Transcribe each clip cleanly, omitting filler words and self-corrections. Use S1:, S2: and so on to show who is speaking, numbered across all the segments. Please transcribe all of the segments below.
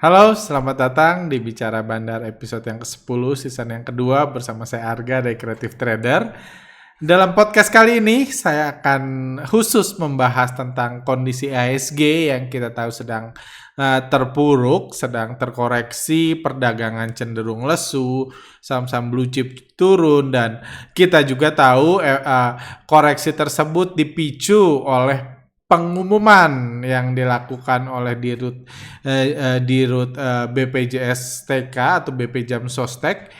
S1: Halo, selamat datang di Bicara Bandar episode yang ke-10, season yang kedua bersama saya Arga dari Creative Trader. Dalam podcast kali ini, saya akan khusus membahas tentang kondisi IHSG yang kita tahu sedang terpuruk, sedang terkoreksi, perdagangan cenderung lesu, saham-saham blue chip turun, dan kita juga tahu koreksi tersebut dipicu oleh pengumuman yang dilakukan oleh Dirut BPJS TK atau BP Jam Sostek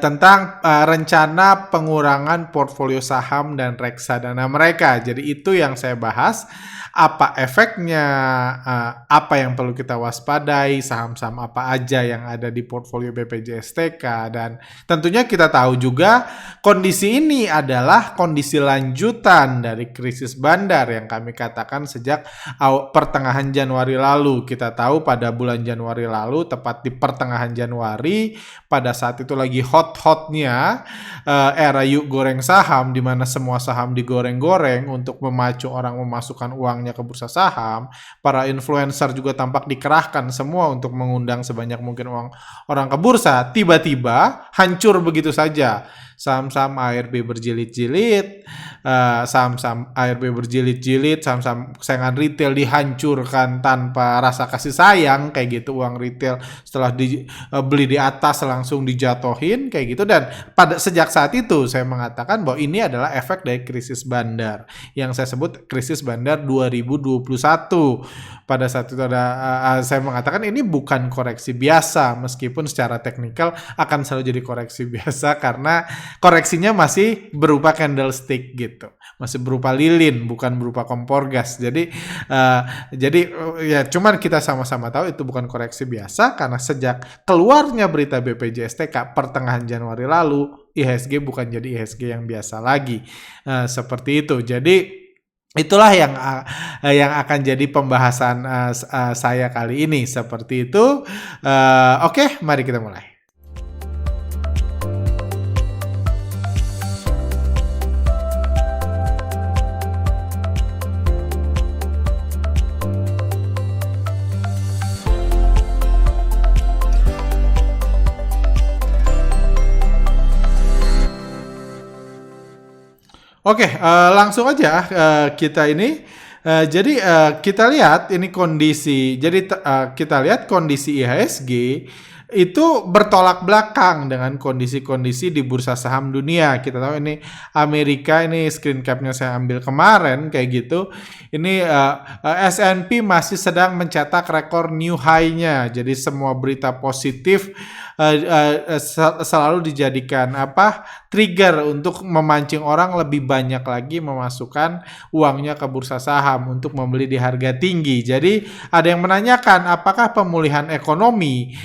S1: tentang rencana pengurangan portfolio saham dan reksadana mereka. Jadi itu yang saya bahas. Apa efeknya, apa yang perlu kita waspadai, saham-saham apa aja yang ada di portfolio BPJS TK, dan tentunya kita tahu juga kondisi ini adalah kondisi lanjutan dari krisis bandar yang kami katakan sejak pertengahan Januari lalu. Kita tahu pada bulan Januari lalu, tepat di pertengahan Januari, pada saat itu lagi hot-hotnya era yuk goreng saham, di mana semua saham digoreng-goreng untuk memacu orang memasukkan uangnya ke bursa saham. Para influencer juga tampak dikerahkan semua untuk mengundang sebanyak mungkin orang ke bursa. Tiba-tiba hancur begitu saja. Saham-saham ARB berjilid-jilid, saham-saham ARB berjilid-jilid, saham-saham saingan retail dihancurkan tanpa rasa kasih sayang, kayak gitu. Uang retail setelah beli di atas langsung dijatohin, kayak gitu. Dan pada sejak saat itu saya mengatakan bahwa ini adalah efek dari krisis bandar yang saya sebut krisis bandar 2021. Pada saat itu saya mengatakan ini bukan koreksi biasa, meskipun secara teknikal akan selalu jadi koreksi biasa karena koreksinya masih berupa candlestick gitu, masih berupa lilin, bukan berupa kompor gas. Jadi ya cuman kita sama-sama tahu itu bukan koreksi biasa karena sejak keluarnya berita BPJS TK pertengahan Januari lalu, IHSG bukan jadi IHSG yang biasa lagi. Seperti itu. Jadi itulah yang akan jadi pembahasan saya kali ini. Seperti itu. Oke, mari kita mulai. Oke, langsung aja kita ini. Jadi kita lihat ini kondisi. Jadi kita lihat kondisi IHSG itu bertolak belakang dengan kondisi-kondisi di bursa saham dunia. Kita tahu ini Amerika, ini screen capnya saya ambil kemarin kayak gitu. Ini S&P masih sedang mencetak rekor new high-nya. Jadi semua berita positif selalu dijadikan trigger untuk memancing orang lebih banyak lagi memasukkan uangnya ke bursa saham untuk membeli di harga tinggi. Jadi ada yang menanyakan apakah pemulihan ekonomi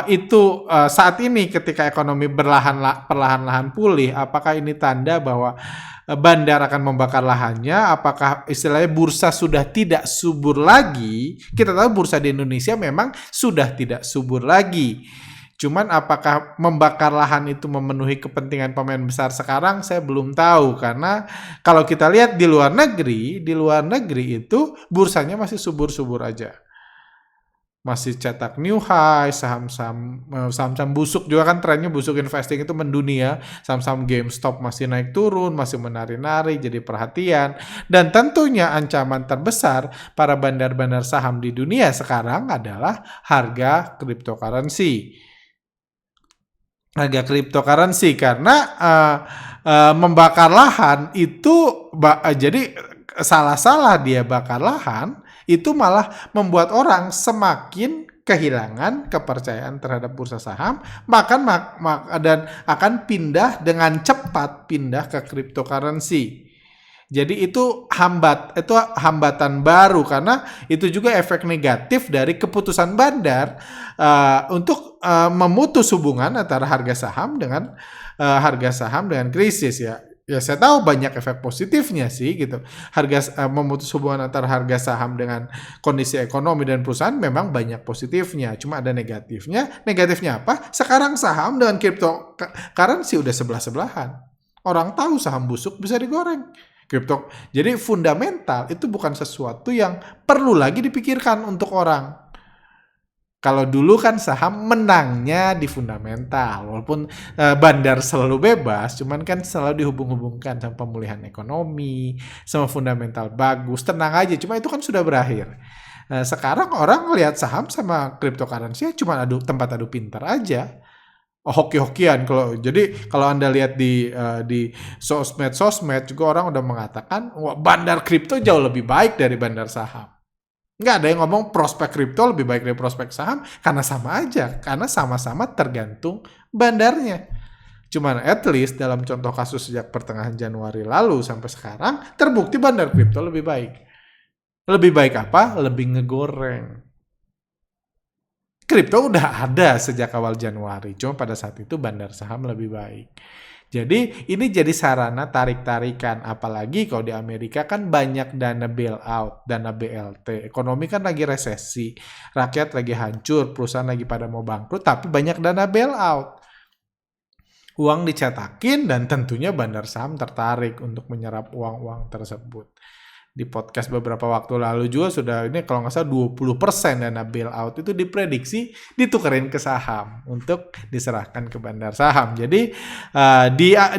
S1: itu saat ini ketika ekonomi perlahan-lahan pulih, apakah ini tanda bahwa bandar akan membakar lahannya? Apakah istilahnya bursa sudah tidak subur lagi? Kita tahu bursa di Indonesia memang sudah tidak subur lagi. Cuman apakah membakar lahan itu memenuhi kepentingan pemain besar sekarang, saya belum tahu. Karena kalau kita lihat di luar negeri itu bursanya masih subur-subur aja. Masih cetak new high, saham-saham busuk juga kan, trennya busuk investing itu mendunia. Saham-saham GameStop masih naik turun, masih menari-nari, jadi perhatian. Dan tentunya ancaman terbesar para bandar-bandar saham di dunia sekarang adalah harga cryptocurrency. Harga cryptocurrency, karena membakar lahan itu jadi salah-salah dia bakar lahan itu malah membuat orang semakin kehilangan kepercayaan terhadap bursa saham, dan akan pindah dengan cepat ke cryptocurrency. Jadi itu hambatan baru, karena itu juga efek negatif dari keputusan bandar untuk memutus hubungan antara harga saham dengan krisis ya. Ya saya tahu banyak efek positifnya sih gitu. Memutus hubungan antara harga saham dengan kondisi ekonomi dan perusahaan memang banyak positifnya. Cuma ada negatifnya. Negatifnya apa? Sekarang saham dengan cryptocurrency udah sebelah-sebelahan. Orang tahu saham busuk bisa digoreng. Kripto. Jadi fundamental itu bukan sesuatu yang perlu lagi dipikirkan untuk orang. Kalau dulu kan saham menangnya di fundamental, walaupun bandar selalu bebas, cuman kan selalu dihubung-hubungkan sama pemulihan ekonomi, sama fundamental bagus, tenang aja, cuma itu kan sudah berakhir. Sekarang orang lihat saham sama cryptocurrency cuma tempat adu pintar aja. Hoki-hokian kalau Anda lihat di sosmed juga orang udah mengatakan wah, bandar kripto jauh lebih baik dari bandar saham. Nggak ada yang ngomong prospek kripto lebih baik dari prospek saham karena sama aja, karena sama-sama tergantung bandarnya. Cuman at least dalam contoh kasus sejak pertengahan Januari lalu sampai sekarang terbukti bandar kripto lebih baik. Lebih baik apa? Lebih ngegoreng. Kripto udah ada sejak awal Januari, cuma pada saat itu bandar saham lebih baik. Jadi ini jadi sarana tarik-tarikan, apalagi kalau di Amerika kan banyak dana bailout, dana BLT. Ekonomi kan lagi resesi, rakyat lagi hancur, perusahaan lagi pada mau bangkrut, tapi banyak dana bailout. Uang dicetakin dan tentunya bandar saham tertarik untuk menyerap uang-uang tersebut. Di podcast beberapa waktu lalu juga sudah ini kalau nggak salah 20% dana bailout itu diprediksi ditukerin ke saham untuk diserahkan ke bandar saham. Jadi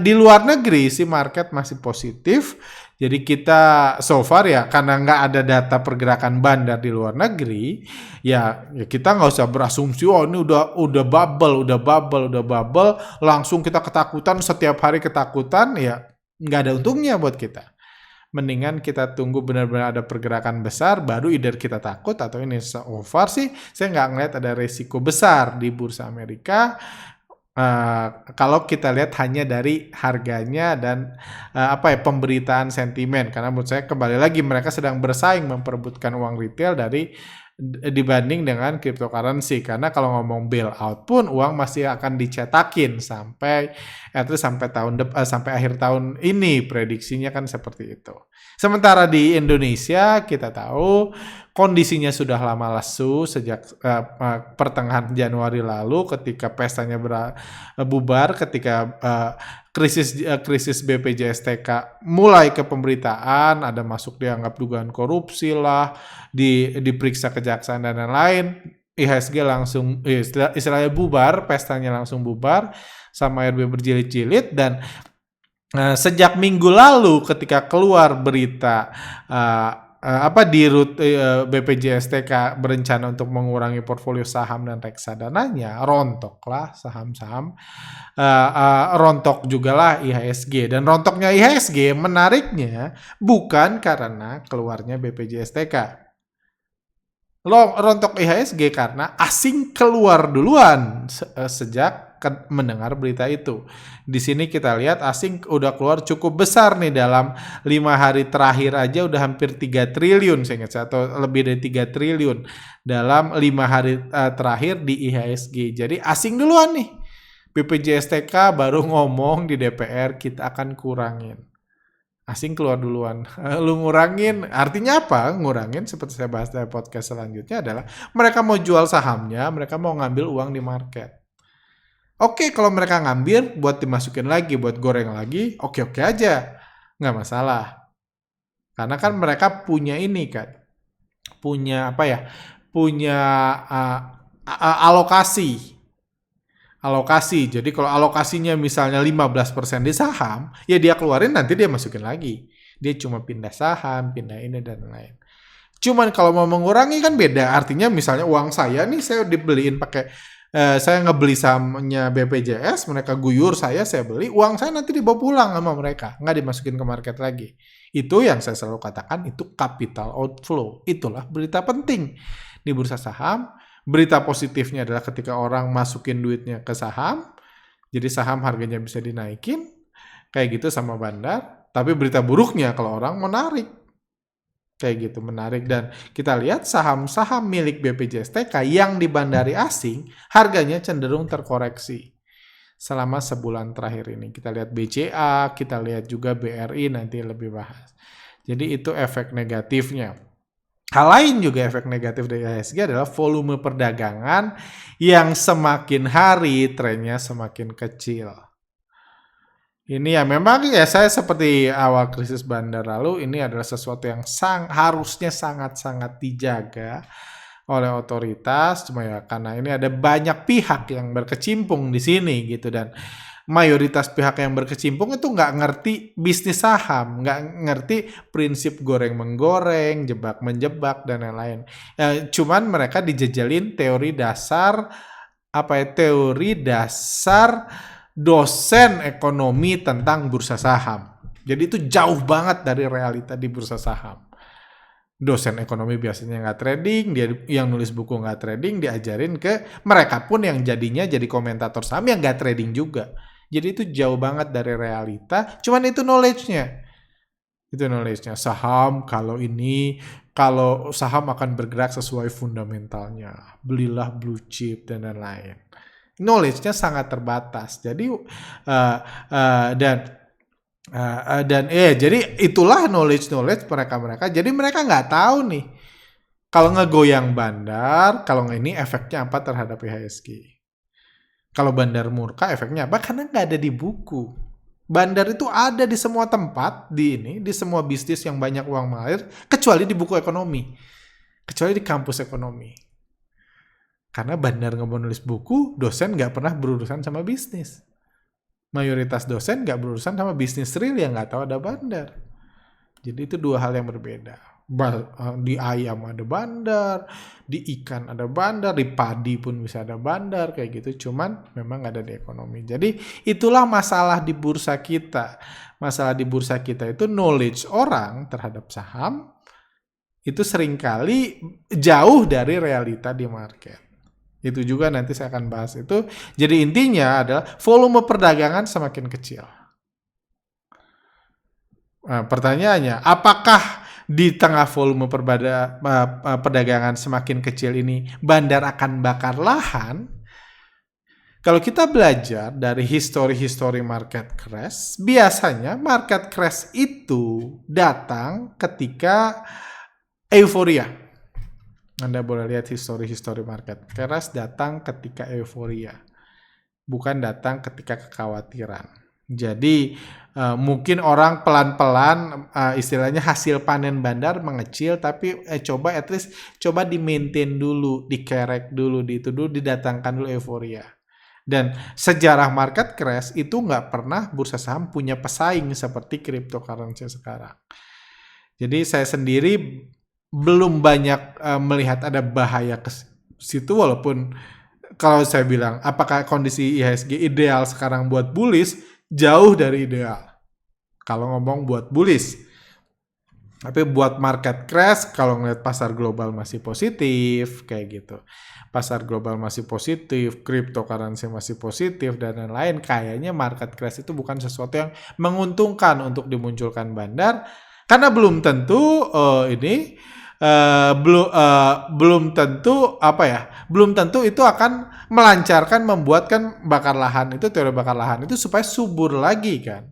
S1: di luar negeri sih market masih positif. Jadi kita so far ya karena nggak ada data pergerakan bandar di luar negeri, ya kita nggak usah berasumsi oh ini udah bubble, langsung kita ketakutan setiap hari ketakutan, ya nggak ada untungnya buat kita. Mendingan kita tunggu benar-benar ada pergerakan besar, baru either kita takut atau ini. So far sih saya nggak ngeliat ada resiko besar di bursa Amerika. Kalau kita lihat hanya dari harganya dan pemberitaan sentimen, karena menurut saya kembali lagi mereka sedang bersaing memperebutkan uang retail dibanding dengan cryptocurrency, karena kalau ngomong bailout pun uang masih akan dicetakin sampai sampai akhir tahun ini, prediksinya kan seperti itu. Sementara di Indonesia kita tahu kondisinya sudah lama lesu sejak pertengahan Januari lalu ketika pestanya bubar, ketika krisis BPJS/TK mulai ke pemberitaan, ada masuk dianggap dugaan korupsi lah, diperiksa kejaksaan dan lain-lain. IHSG langsung istilahnya bubar, pestanya langsung bubar, sama RB berjilid-jilid. Dan sejak minggu lalu ketika keluar berita BPJS/TK berencana untuk mengurangi portfolio saham dan reksadananya, rontoklah saham-saham, rontok juga lah IHSG. Dan rontoknya IHSG menariknya bukan karena keluarnya BPJS/TK. Rontok IHSG karena asing keluar duluan sejak mendengar berita itu. Di sini kita lihat asing udah keluar cukup besar nih, dalam 5 hari terakhir aja udah hampir 3 triliun saya ingat, atau lebih dari 3 triliun dalam 5 hari terakhir di IHSG. Jadi asing duluan nih. BPJS/TK baru ngomong di DPR kita akan kurangin. Asing keluar duluan. Lu ngurangin, artinya apa? Ngurangin seperti saya bahas dari podcast selanjutnya adalah mereka mau jual sahamnya, mereka mau ngambil uang di market. Oke, kalau mereka ngambil buat dimasukin lagi, buat goreng lagi, oke-oke aja. Nggak masalah. Karena kan mereka punya ini kan. Punya alokasi. Jadi kalau alokasinya misalnya 15% di saham, ya dia keluarin nanti dia masukin lagi. Dia cuma pindah saham, pindah ini dan lain. Cuman kalau mau mengurangi kan beda. Artinya misalnya uang saya nih saya dibeliin pakai saya ngebeli sahamnya BPJS, mereka guyur saya beli, uang saya nanti dibawa pulang sama mereka, nggak dimasukin ke market lagi. Itu yang saya selalu katakan, itu capital outflow. Itulah berita penting di bursa saham. Berita positifnya adalah ketika orang masukin duitnya ke saham, jadi saham harganya bisa dinaikin, kayak gitu sama bandar. Tapi berita buruknya kalau orang menarik, kayak gitu menarik. Dan kita lihat saham-saham milik BPJS/TK yang dibandari asing harganya cenderung terkoreksi selama sebulan terakhir ini. Kita lihat BCA, kita lihat juga BRI, nanti lebih bahas. Jadi itu efek negatifnya. Hal lain juga efek negatif dari IHSG adalah volume perdagangan yang semakin hari trennya semakin kecil. Ini ya memang ya saya seperti awal krisis bandar lalu, ini adalah sesuatu yang harusnya sangat-sangat dijaga oleh otoritas, cuma ya karena ini ada banyak pihak yang berkecimpung di sini gitu, dan mayoritas pihak yang berkecimpung itu nggak ngerti bisnis saham, nggak ngerti prinsip goreng-menggoreng, jebak-menjebak, dan lain-lain. Cuman mereka dijejelin teori dasar, teori dasar dosen ekonomi tentang bursa saham. Jadi itu jauh banget dari realita di bursa saham. Dosen ekonomi biasanya nggak trading, dia yang nulis buku nggak trading, diajarin ke mereka pun yang jadinya jadi komentator saham yang nggak trading juga. Jadi itu jauh banget dari realita, cuman itu knowledge-nya. Itu knowledge-nya. Kalau saham akan bergerak sesuai fundamentalnya. Belilah blue chip dan lain-lain. Knowledge-nya sangat terbatas. Jadi jadi itulah knowledge mereka. Jadi mereka nggak tahu nih kalau ngegoyang bandar, kalau ini efeknya apa terhadap IHSG. Kalau bandar murka efeknya apa? Karena nggak ada di buku. Bandar itu ada di semua tempat, di semua bisnis yang banyak uang mengalir, kecuali di buku ekonomi, kecuali di kampus ekonomi. Karena bandar nggak mau nulis buku, dosen nggak pernah berurusan sama bisnis. Mayoritas dosen nggak berurusan sama bisnis real yang nggak tahu ada bandar. Jadi itu dua hal yang berbeda. Di ayam ada bandar, di ikan ada bandar, di padi pun bisa ada bandar kayak gitu. Cuman memang ada di ekonomi. Jadi itulah masalah di bursa kita. Masalah di bursa kita itu knowledge orang terhadap saham itu seringkali jauh dari realita di market. Itu juga nanti saya akan bahas itu. Jadi intinya adalah volume perdagangan semakin kecil. Nah, pertanyaannya, apakah di tengah volume perdagangan semakin kecil ini bandar akan bakar lahan? Kalau kita belajar dari history market crash, biasanya market crash itu datang ketika euforia. Anda boleh lihat history market crash datang ketika euforia, bukan datang ketika kekhawatiran. Jadi mungkin orang pelan-pelan istilahnya hasil panen bandar mengecil, tapi coba di-maintain dulu, dikerek dulu, didatangkan dulu euforia. Dan sejarah market crash itu nggak pernah bursa saham punya pesaing seperti cryptocurrency sekarang. Jadi saya sendiri belum banyak melihat ada bahaya ke situ, walaupun kalau saya bilang apakah kondisi IHSG ideal sekarang buat bullish, jauh dari ideal kalau ngomong buat bullish. Tapi buat market crash, kalau ngeliat pasar global masih positif kayak gitu, pasar global masih positif, cryptocurrency masih positif dan lain-lain, kayaknya market crash itu bukan sesuatu yang menguntungkan untuk dimunculkan bandar, karena belum tentu belum tentu itu akan melancarkan, membuatkan teori bakar lahan itu supaya subur lagi kan.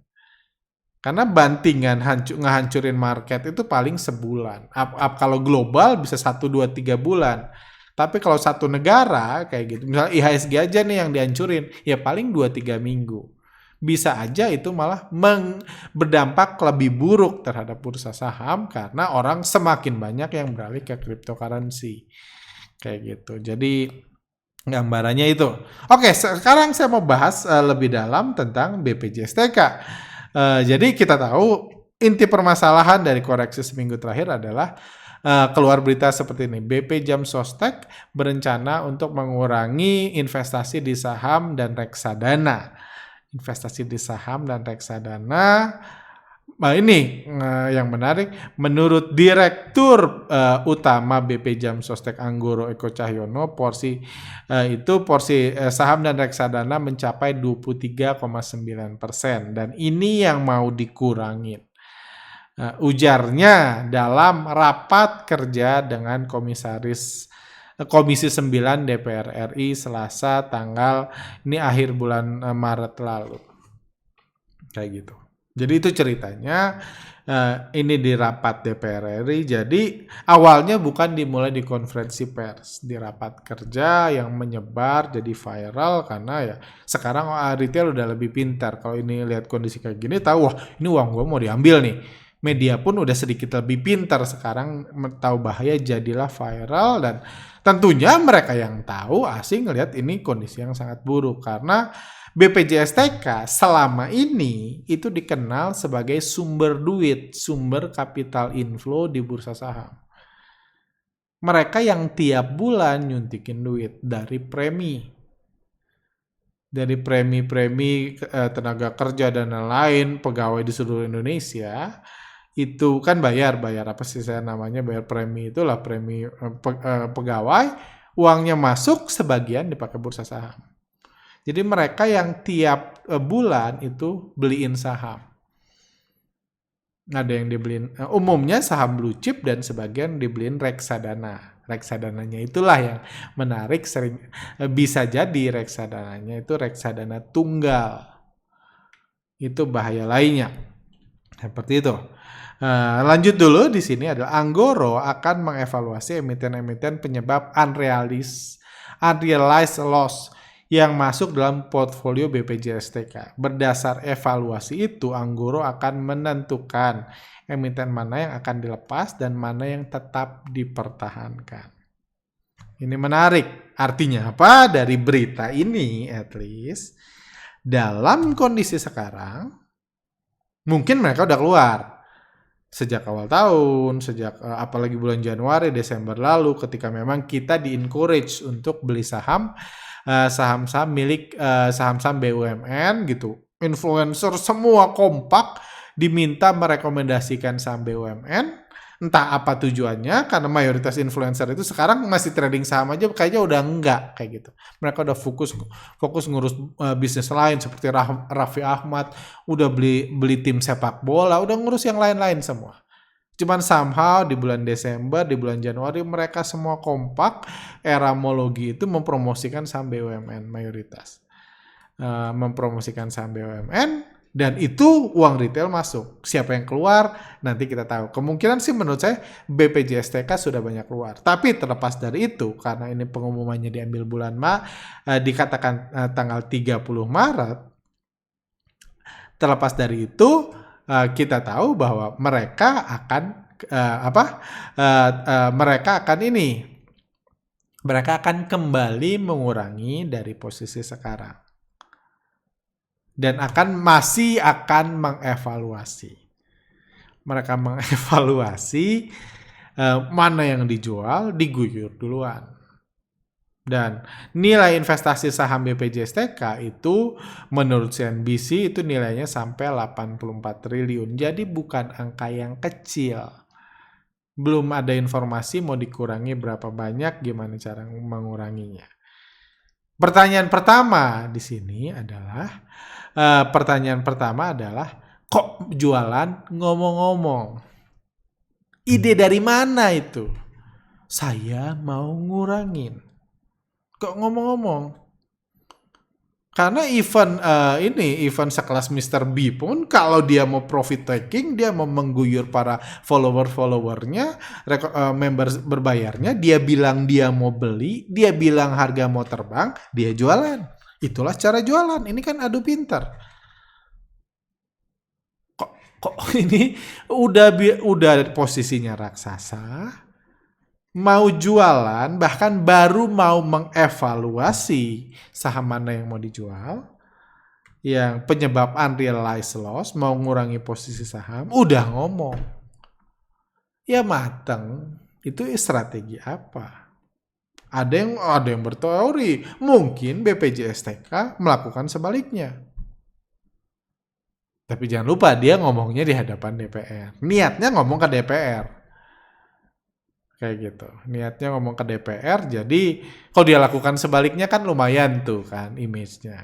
S1: Karena bantingan ngehancurin market itu paling sebulan. Kalau global bisa 1, 2, 3 bulan. Tapi kalau satu negara kayak gitu, misalnya IHSG aja nih yang dihancurin, ya paling 2-3 minggu. Bisa aja itu malah berdampak lebih buruk terhadap bursa saham karena orang semakin banyak yang beralih ke cryptocurrency. Kayak gitu. Jadi gambarannya itu. Oke, sekarang saya mau bahas lebih dalam tentang BPJSTK. Jadi kita tahu inti permasalahan dari koreksi seminggu terakhir adalah keluar berita seperti ini. BP Jam Sostek berencana untuk mengurangi investasi di saham dan reksadana. Ini yang menarik, menurut Direktur Utama BP Jam Sostek Anggoro Eko Cahyono, porsi saham dan reksadana mencapai 23,9% dan ini yang mau dikurangin. Ujarnya dalam rapat kerja dengan Komisi 9 DPR RI Selasa akhir bulan Maret lalu. Kayak gitu. Jadi itu ceritanya. Ini di rapat DPR RI. Jadi awalnya bukan dimulai di konferensi pers, di rapat kerja yang menyebar jadi viral karena ya sekarang retail udah lebih pintar. Kalau ini lihat kondisi kayak gini tahu, wah ini uang gue mau diambil nih. Media pun udah sedikit lebih pintar sekarang, tahu bahaya, jadilah viral. Dan tentunya mereka yang tahu asing ngelihat ini kondisi yang sangat buruk karena BPJS-TK selama ini itu dikenal sebagai sumber duit, sumber capital inflow di bursa saham. Mereka yang tiap bulan nyuntikin duit dari premi. Dari premi-premi tenaga kerja dan lain-lain, pegawai di seluruh Indonesia, itu kan bayar apa sih saya namanya, bayar premi, itulah premi pegawai, uangnya masuk, sebagian dipakai bursa saham. Jadi mereka yang tiap bulan itu beliin saham. Ada yang dibeliin, umumnya saham blue chip dan sebagian dibeliin reksadana. Reksadananya itulah yang menarik, sering bisa jadi reksadananya itu reksadana tunggal. Itu bahaya lainnya. Seperti itu. Lanjut dulu, di sini adalah Anggoro akan mengevaluasi emiten-emiten penyebab unrealized loss yang masuk dalam portfolio BPJS-TK. Berdasar evaluasi itu, Anggoro akan menentukan emiten mana yang akan dilepas dan mana yang tetap dipertahankan. Ini menarik. Artinya apa? Dari berita ini, at least, dalam kondisi sekarang, mungkin mereka udah keluar. Sejak awal tahun, sejak apalagi bulan Januari, Desember lalu, ketika memang kita di-encourage untuk beli saham-saham milik saham-saham BUMN gitu. Influencer semua kompak diminta merekomendasikan saham BUMN. Entah apa tujuannya, karena mayoritas influencer itu sekarang masih trading saham aja kayaknya udah enggak kayak gitu. Mereka udah fokus ngurus bisnis lain seperti Raffi Ahmad, udah beli tim sepak bola, udah ngurus yang lain-lain semua. Cuman somehow di bulan Desember, di bulan Januari mereka semua kompak, Eramologi itu mempromosikan saham BUMN mayoritas. Mempromosikan saham BUMN, dan itu uang retail masuk. Siapa yang keluar nanti kita tahu. Kemungkinan sih menurut saya BPJS-TK sudah banyak keluar. Tapi terlepas dari itu, karena ini pengumumannya diambil bulan dikatakan tanggal 30 Maret. Terlepas dari itu, kita tahu bahwa mereka akan mereka akan kembali mengurangi dari posisi sekarang. Dan masih akan mengevaluasi. Mereka mengevaluasi mana yang dijual, diguyur duluan. Dan nilai investasi saham BPJS-TK itu menurut CNBC itu nilainya sampai 84 triliun. Jadi bukan angka yang kecil. Belum ada informasi mau dikurangi berapa banyak, gimana cara menguranginya. Pertanyaan pertama di sini adalah kok jualan ngomong-ngomong? Ide dari mana itu? Saya mau ngurangin. Kok ngomong-ngomong? Karena event sekelas Mr. B pun kalau dia mau profit taking, dia mau mengguyur para follower-followernya, member berbayarnya, dia bilang dia mau beli, dia bilang harga mau terbang, dia jualan. Itulah cara jualan. Ini kan adu pintar. Kok ini udah posisinya raksasa, mau jualan, bahkan baru mau mengevaluasi saham mana yang mau dijual, yang penyebab unrealized loss, mau ngurangi posisi saham, udah ngomong. Ya mateng, itu strategi apa? Ada yang berteori, mungkin BPJS-TK melakukan sebaliknya. Tapi jangan lupa dia ngomongnya di hadapan DPR. Niatnya ngomong ke DPR. Kayak gitu. Niatnya ngomong ke DPR, jadi kalau dia lakukan sebaliknya kan lumayan tuh kan image-nya.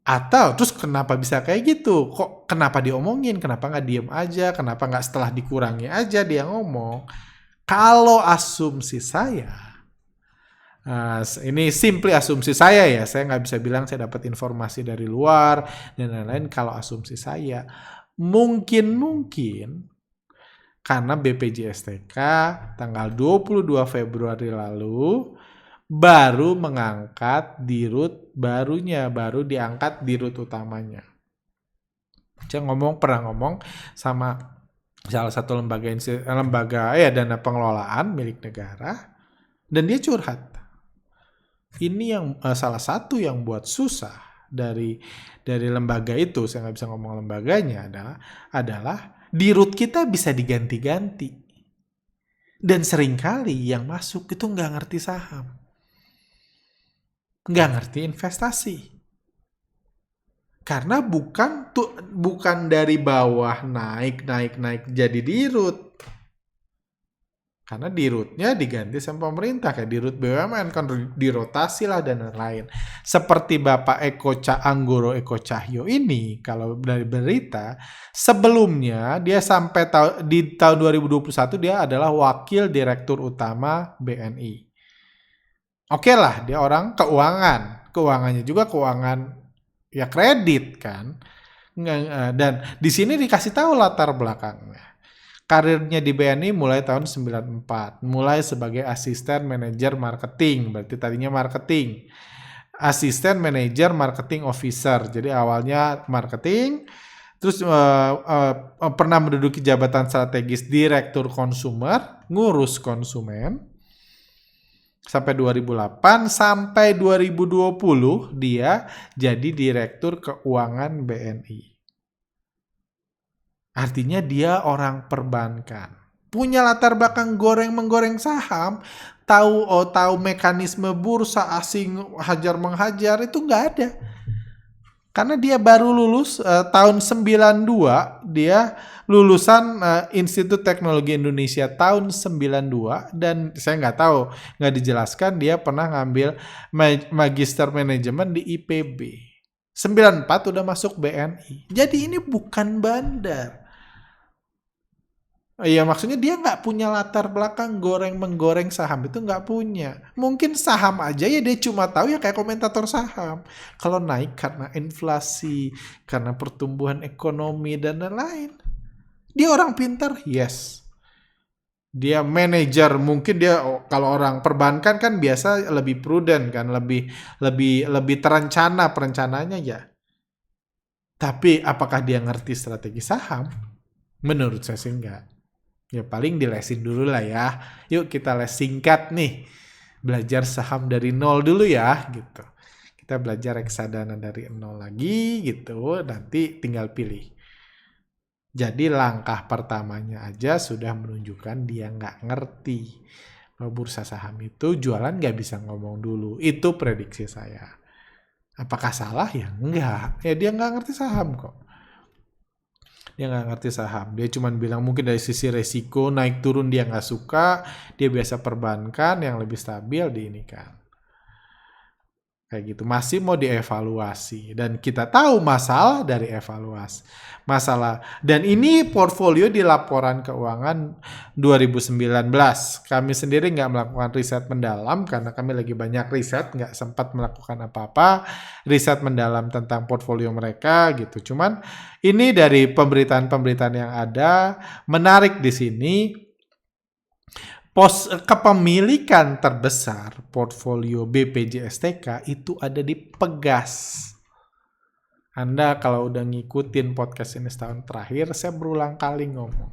S1: Atau terus kenapa bisa kayak gitu? Kok kenapa diomongin? Kenapa nggak diem aja? Kenapa nggak setelah dikurangi aja dia ngomong? Kalau asumsi saya, ini simply asumsi saya ya, saya nggak bisa bilang saya dapat informasi dari luar dan lain-lain. Kalau asumsi saya, Mungkin karena BPJSTK tanggal 22 Februari lalu baru mengangkat dirut barunya, baru diangkat dirut utamanya. Saya pernah ngomong sama salah satu lembaga dana pengelolaan milik negara, dan dia curhat. Ini yang salah satu yang buat susah dari lembaga itu, saya nggak bisa ngomong lembaganya, adalah dirut kita bisa diganti-ganti. Dan seringkali yang masuk itu nggak ngerti saham. Nggak ngerti investasi. Karena bukan dari bawah naik jadi dirut. Karena dirutnya diganti sama pemerintah, kayak dirut BUMN kan dirotasi lah dan lain-lain. Seperti Bapak Anggoro Eko Cahyo ini, kalau dari berita, sebelumnya dia sampai di tahun 2021 dia adalah wakil direktur utama BNI. Oke lah, dia orang keuangan. Keuangannya juga keuangan ya kredit kan. Dan di sini dikasih tahu latar belakangnya. Karirnya di BNI mulai tahun 94, mulai sebagai asisten manajer marketing, berarti tadinya marketing. Asisten manajer marketing officer, jadi awalnya marketing, terus pernah menduduki jabatan strategis direktur konsumer, ngurus konsumen, sampai 2008, sampai 2020 dia jadi direktur keuangan BNI. Artinya dia orang perbankan. Punya latar belakang menggoreng saham, tahu mekanisme bursa asing hajar-menghajar, itu nggak ada. Karena dia baru lulus tahun 92, dia lulusan Institut Teknologi Indonesia tahun 92, dan saya nggak dijelaskan dia pernah ngambil magister manajemen di IPB. 94 udah masuk BNI. Jadi ini bukan bandar. Iya, maksudnya dia nggak punya latar belakang menggoreng saham, itu nggak punya. Mungkin saham aja ya dia cuma tahu ya kayak komentator saham. Kalau naik karena inflasi, karena pertumbuhan ekonomi dan lain-lain. Dia orang pintar, yes. Dia manajer, mungkin dia kalau orang perbankan kan biasa lebih prudent kan, lebih terencana perencanaannya ya. Tapi apakah dia ngerti strategi saham? Menurut saya sih enggak. Ya paling dilesin dulu lah ya. Yuk kita les singkat nih. Belajar saham dari nol dulu ya gitu. Kita belajar reksadana dari nol lagi gitu. Nanti tinggal pilih. Jadi langkah pertamanya aja sudah menunjukkan dia nggak ngerti. Bursa saham itu jualan nggak bisa ngomong dulu. Itu prediksi saya. Apakah salah? Ya enggak. Ya dia nggak ngerti saham kok. Dia nggak ngerti saham. Dia cuma bilang mungkin dari sisi resiko naik turun dia nggak suka. Dia biasa perbankan yang lebih stabil di ini kan. Kayak gitu. Masih mau dievaluasi. Dan kita tahu masalah dari evaluasi. Dan ini portfolio di laporan keuangan 2019. Kami sendiri nggak melakukan riset mendalam karena kami lagi banyak riset, nggak sempat melakukan apa-apa riset mendalam tentang portfolio mereka gitu. Cuman ini dari pemberitaan-pemberitaan yang ada, menarik di sini. Kepemilikan terbesar portfolio BPJSTK itu ada di Pegas. Anda kalau udah ngikutin podcast ini setahun terakhir, saya berulang kali ngomong.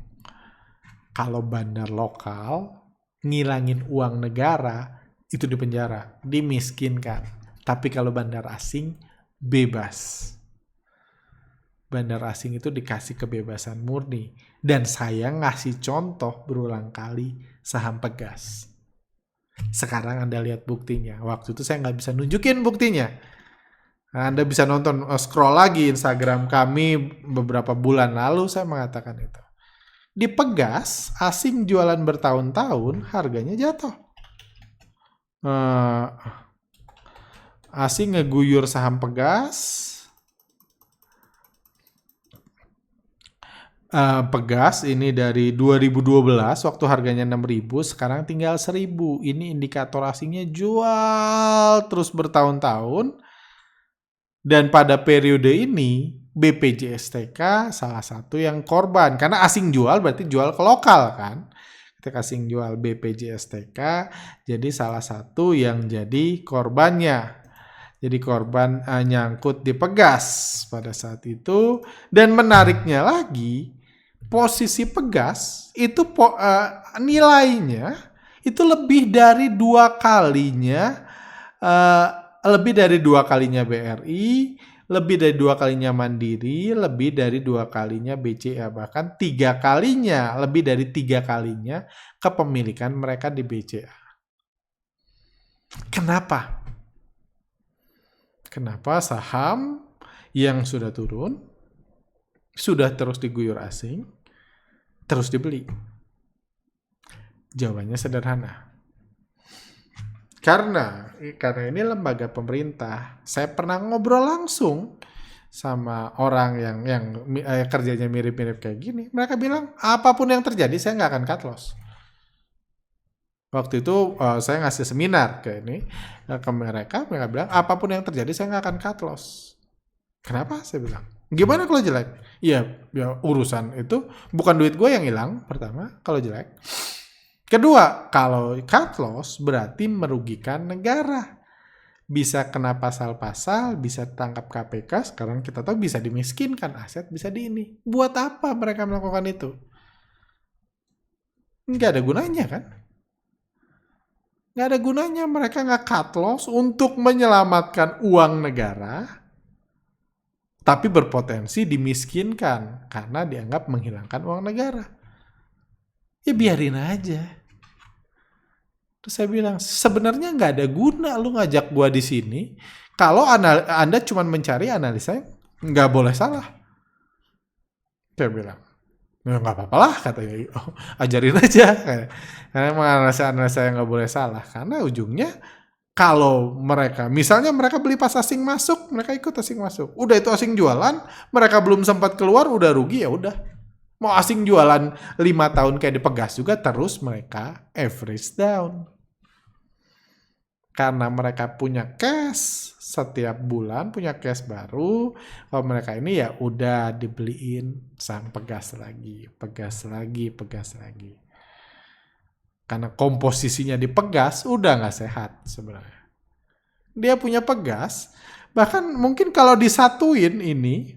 S1: Kalau bandar lokal, ngilangin uang negara, itu di penjara, dimiskinkan. Tapi kalau bandar asing, bebas. Bandar asing itu dikasih kebebasan murni. Dan saya ngasih contoh berulang kali saham Pegas. Sekarang Anda lihat buktinya. Waktu itu saya nggak bisa nunjukin buktinya. Anda bisa nonton, scroll lagi Instagram kami beberapa bulan lalu saya mengatakan itu. Di Pegas, asing jualan bertahun-tahun, harganya jatuh. Asing ngeguyur saham Pegas. Pegas ini dari 2012 waktu harganya 6.000, sekarang tinggal 1.000. Ini indikator asingnya jual terus bertahun-tahun. Dan pada periode ini BPJSTK salah satu yang korban. Karena asing jual berarti jual ke lokal kan. Ketika asing jual BPJSTK, jadi salah satu yang jadi korbannya. Jadi korban nyangkut di Pegas pada saat itu. Dan menariknya lagi, posisi Pegas itu nilainya itu lebih dari 2 kalinya, lebih dari 2 kalinya BRI, lebih dari 2 kalinya Mandiri, lebih dari 2 kalinya BCA, bahkan 3 kalinya, lebih dari 3 kalinya kepemilikan mereka di BCA. Kenapa? Kenapa saham yang sudah turun, sudah terus diguyur asing, terus dibeli? Jawabannya sederhana. Karena ini lembaga pemerintah. Saya pernah ngobrol langsung sama orang yang kerjanya mirip-mirip kayak gini. Mereka bilang, apapun yang terjadi saya nggak akan cut loss. Waktu itu saya ngasih seminar ke mereka bilang, apapun yang terjadi saya nggak akan cut loss. Kenapa? Saya bilang, gimana kalau jelek? Ya urusan itu bukan duit gue yang hilang, pertama, kalau jelek. Kedua, kalau cut loss berarti merugikan negara. Bisa kena pasal-pasal, bisa tangkap KPK, sekarang kita tahu bisa dimiskinkan aset, bisa ini. Buat apa mereka melakukan itu? Nggak ada gunanya kan? Nggak ada gunanya mereka nggak cut loss untuk menyelamatkan uang negara, tapi berpotensi dimiskinkan karena dianggap menghilangkan uang negara. Ya biarin aja. Terus saya bilang, sebenarnya nggak ada guna lu ngajak gua di sini kalau Anda cuma mencari analisa, nggak boleh salah. Saya bilang, ya nggak apa-apa lah katanya, ajarin aja. Karena analisa yang nggak boleh salah, karena ujungnya kalau misalnya mereka beli pas asing masuk, mereka ikut asing masuk. Udah itu asing jualan, mereka belum sempat keluar, udah rugi, ya udah. Mau asing jualan 5 tahun kayak di Pegas juga, terus mereka average down. Karena mereka punya cash setiap bulan, punya cash baru. Kalau mereka ini ya udah dibeliin saham Pegas lagi. Karena komposisinya di Pegas udah nggak sehat sebenarnya. Dia punya Pegas, bahkan mungkin kalau disatuin ini,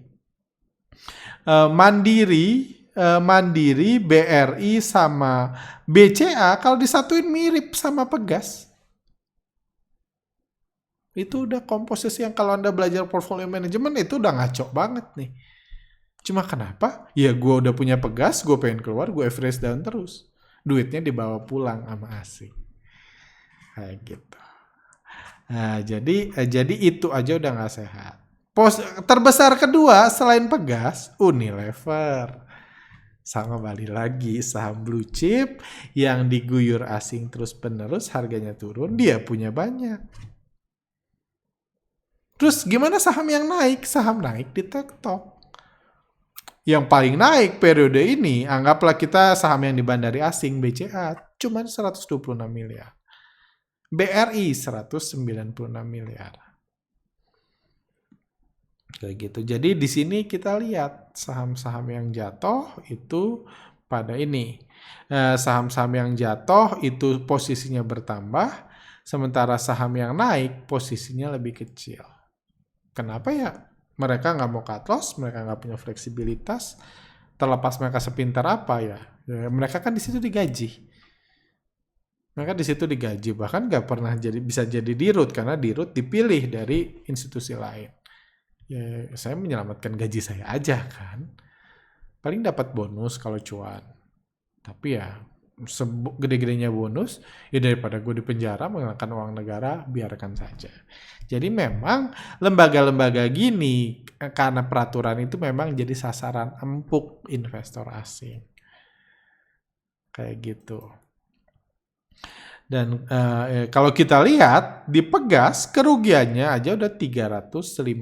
S1: Mandiri, BRI sama BCA kalau disatuin mirip sama Pegas. Itu udah komposisi yang kalau Anda belajar portfolio management itu udah ngaco banget nih. Cuma kenapa? Ya gue udah punya Pegas, gue pengen keluar, gue average down terus. Duitnya dibawa pulang sama asing. Kayak gitu. Nah, jadi itu aja udah nggak sehat. Terbesar kedua selain Pegas, Unilever. Sama balik lagi, saham blue chip yang diguyur asing terus penerus, harganya turun, dia punya banyak. Terus gimana saham yang naik? Saham naik di TikTok. Yang paling naik periode ini, anggaplah kita saham yang dibandari asing, BCA, cuma 126 miliar. BRI 196 miliar. Kayak gitu. Jadi di sini kita lihat saham-saham yang jatuh itu pada ini. Saham-saham yang jatuh itu posisinya bertambah, sementara saham yang naik posisinya lebih kecil. Kenapa ya? Mereka nggak mau cut loss, mereka nggak punya fleksibilitas. Terlepas mereka sepintar apa ya mereka kan di situ digaji. Bahkan nggak pernah bisa jadi dirut karena dirut dipilih dari institusi lain. Ya, saya menyelamatkan gaji saya aja kan. Paling dapat bonus kalau cuan. Tapi ya gede-gedenya bonus, ya daripada gue di penjara menggunakan uang negara, biarkan saja. Jadi memang lembaga-lembaga gini karena peraturan itu memang jadi sasaran empuk investor asing. Kayak gitu. Dan kalau kita lihat di Pegas kerugiannya aja udah 351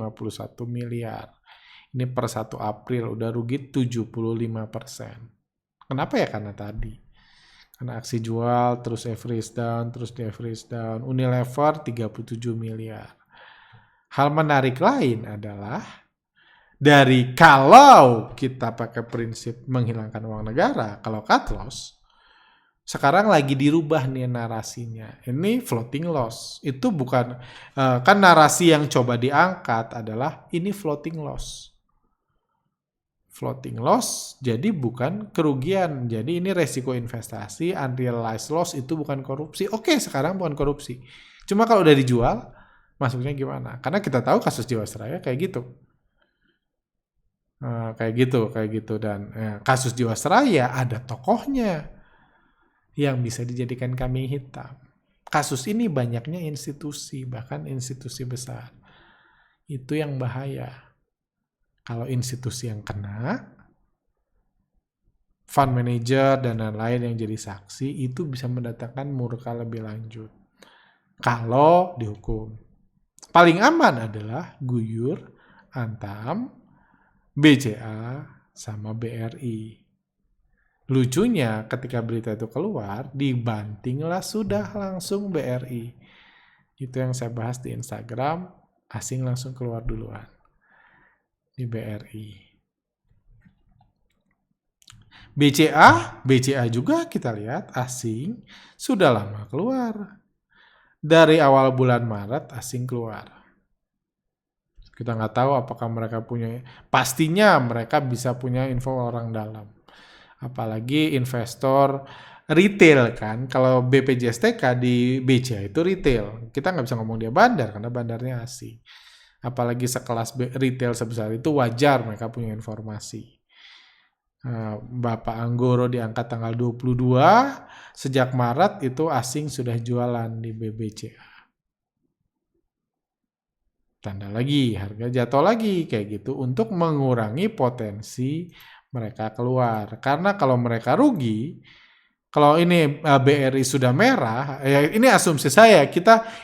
S1: miliar. Ini per 1 April udah rugi 75%. Kenapa ya? Karena tadi. Karena aksi jual, terus average down, Unilever 37 miliar. Hal menarik lain adalah Dari kalau kita pakai prinsip menghilangkan uang negara, kalau cut loss, sekarang lagi dirubah nih narasinya. Ini floating loss. Itu bukan, kan narasi yang coba diangkat adalah ini floating loss. Floating loss jadi bukan kerugian. Jadi ini resiko investasi, unrealized loss itu bukan korupsi. Oke, sekarang bukan korupsi. Cuma kalau udah dijual, masuknya gimana? Karena kita tahu kasus Jiwasraya kayak gitu. Kayak gitu. Dan kasus Jiwasraya ada tokohnya yang bisa dijadikan kambing hitam. Kasus ini banyaknya institusi, bahkan institusi besar. Itu yang bahaya. Kalau institusi yang kena, fund manager dan lain-lain yang jadi saksi, itu bisa mendatangkan murka lebih lanjut. Kalau dihukum. Paling aman adalah Guyur, Antam, BCA, sama BRI. Lucunya ketika berita itu keluar, dibantinglah sudah langsung BRI. Itu yang saya bahas di Instagram, asing langsung keluar duluan. Di BRI. BCA juga kita lihat asing sudah lama keluar. Dari awal bulan Maret asing keluar. Kita nggak tahu apakah mereka punya, pastinya mereka bisa punya info orang dalam. Apalagi investor retail kan. Kalau BPJSTK di BCA itu retail. Kita nggak bisa ngomong dia bandar karena bandarnya asing. Apalagi sekelas retail sebesar itu wajar mereka punya informasi. Bapak Anggoro diangkat tanggal 22, sejak Maret itu asing sudah jualan di BBCA. Tanda lagi, harga jatuh lagi kayak gitu untuk mengurangi potensi mereka keluar. Karena kalau mereka rugi, kalau ini BRI sudah merah, ya ini asumsi saya,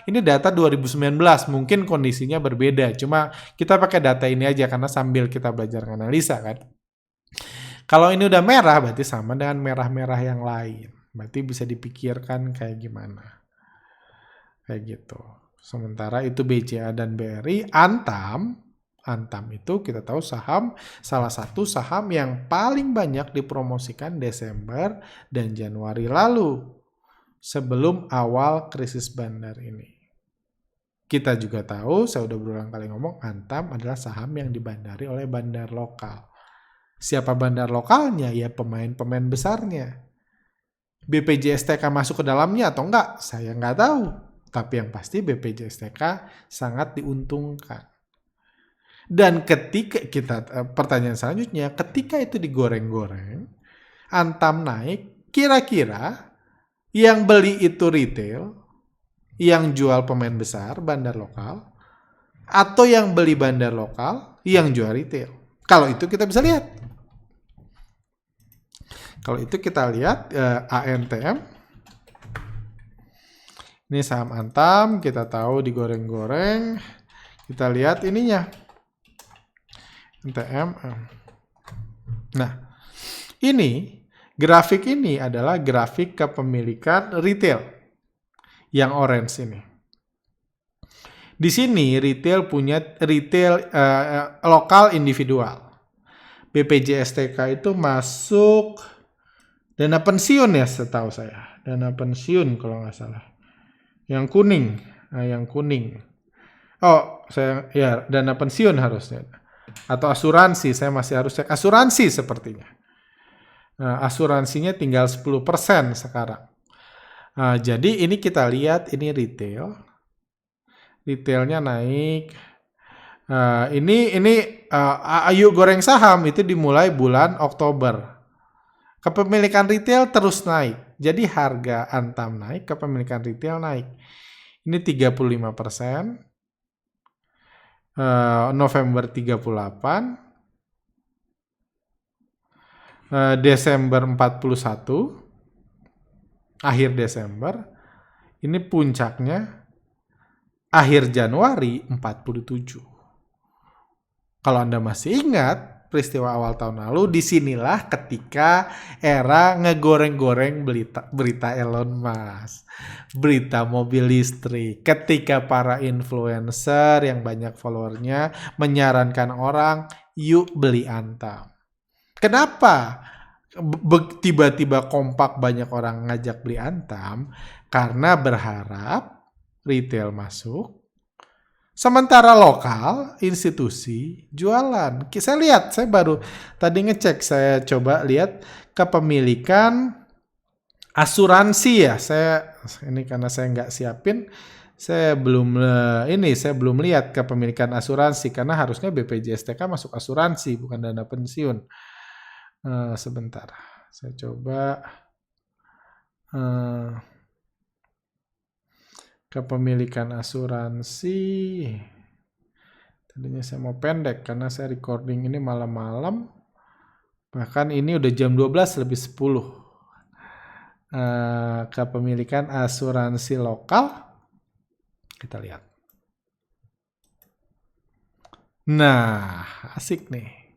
S1: ini data 2019, mungkin kondisinya berbeda. Cuma kita pakai data ini aja karena sambil kita belajar analisa kan. Kalau ini udah merah, berarti sama dengan merah-merah yang lain. Berarti bisa dipikirkan kayak gimana. Kayak gitu. Sementara itu BCA dan BRI, Antam itu kita tahu salah satu saham yang paling banyak dipromosikan Desember dan Januari lalu sebelum awal krisis bandar ini. Kita juga tahu, saya udah berulang kali ngomong, Antam adalah saham yang dibandari oleh bandar lokal. Siapa bandar lokalnya? Ya pemain-pemain besarnya. BPJSTK masuk ke dalamnya atau enggak? Saya nggak tahu. Tapi yang pasti BPJSTK sangat diuntungkan. Dan pertanyaan selanjutnya, ketika itu digoreng-goreng, Antam naik, kira-kira yang beli itu retail, yang jual pemain besar, bandar lokal, atau yang beli bandar lokal, yang jual retail. Kalau itu kita bisa lihat. Kalau itu kita lihat ANTM. Ini saham Antam, kita tahu digoreng-goreng. Kita lihat ininya. ANTM. Nah, ini grafik ini adalah grafik kepemilikan retail. Yang orange ini. Di sini retail punya retail lokal individual. BPJSTK itu masuk dana pensiun ya setahu saya. Dana pensiun kalau nggak salah. Yang kuning. Oh, dana pensiun harusnya. Atau asuransi, saya masih harus cek. Asuransi sepertinya. Asuransinya tinggal 10% sekarang. Jadi ini kita lihat, ini retail. Retailnya naik. Ayo goreng saham itu dimulai bulan Oktober. Kepemilikan retail terus naik. Jadi harga Antam naik, kepemilikan retail naik. Ini 35%. November 38. Desember 41. Akhir Desember. Ini puncaknya akhir Januari 47. Kalau Anda masih ingat peristiwa awal tahun lalu, disinilah ketika era ngegoreng-goreng berita Elon Musk, berita mobil listrik, ketika para influencer yang banyak followernya menyarankan orang, yuk beli Antam. Kenapa tiba-tiba kompak banyak orang ngajak beli Antam? Karena berharap retail masuk, sementara lokal, institusi, jualan. Saya lihat, saya baru tadi ngecek, saya coba lihat kepemilikan asuransi ya. Ini karena saya nggak siapin, saya belum lihat kepemilikan asuransi, karena harusnya BPJS TK masuk asuransi, bukan dana pensiun. Sebentar, saya coba kepemilikan asuransi. Tadinya saya mau pendek karena saya recording ini malam-malam. Bahkan ini udah jam 12 lebih 10. Kepemilikan asuransi lokal. Kita lihat. Nah, asik nih.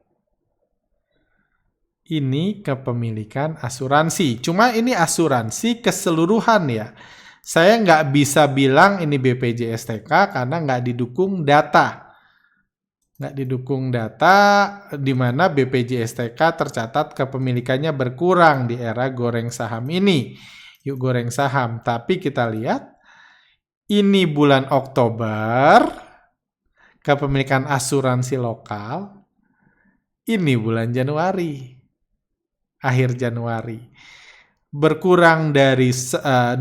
S1: Ini kepemilikan asuransi. Cuma ini asuransi keseluruhan ya. Saya nggak bisa bilang ini BPJS-TK karena nggak didukung data. Nggak didukung data di mana BPJS-TK tercatat kepemilikannya berkurang di era goreng saham ini. Yuk goreng saham. Tapi kita lihat, ini bulan Oktober, kepemilikan asuransi lokal. Ini bulan Januari, akhir Januari. Berkurang dari 24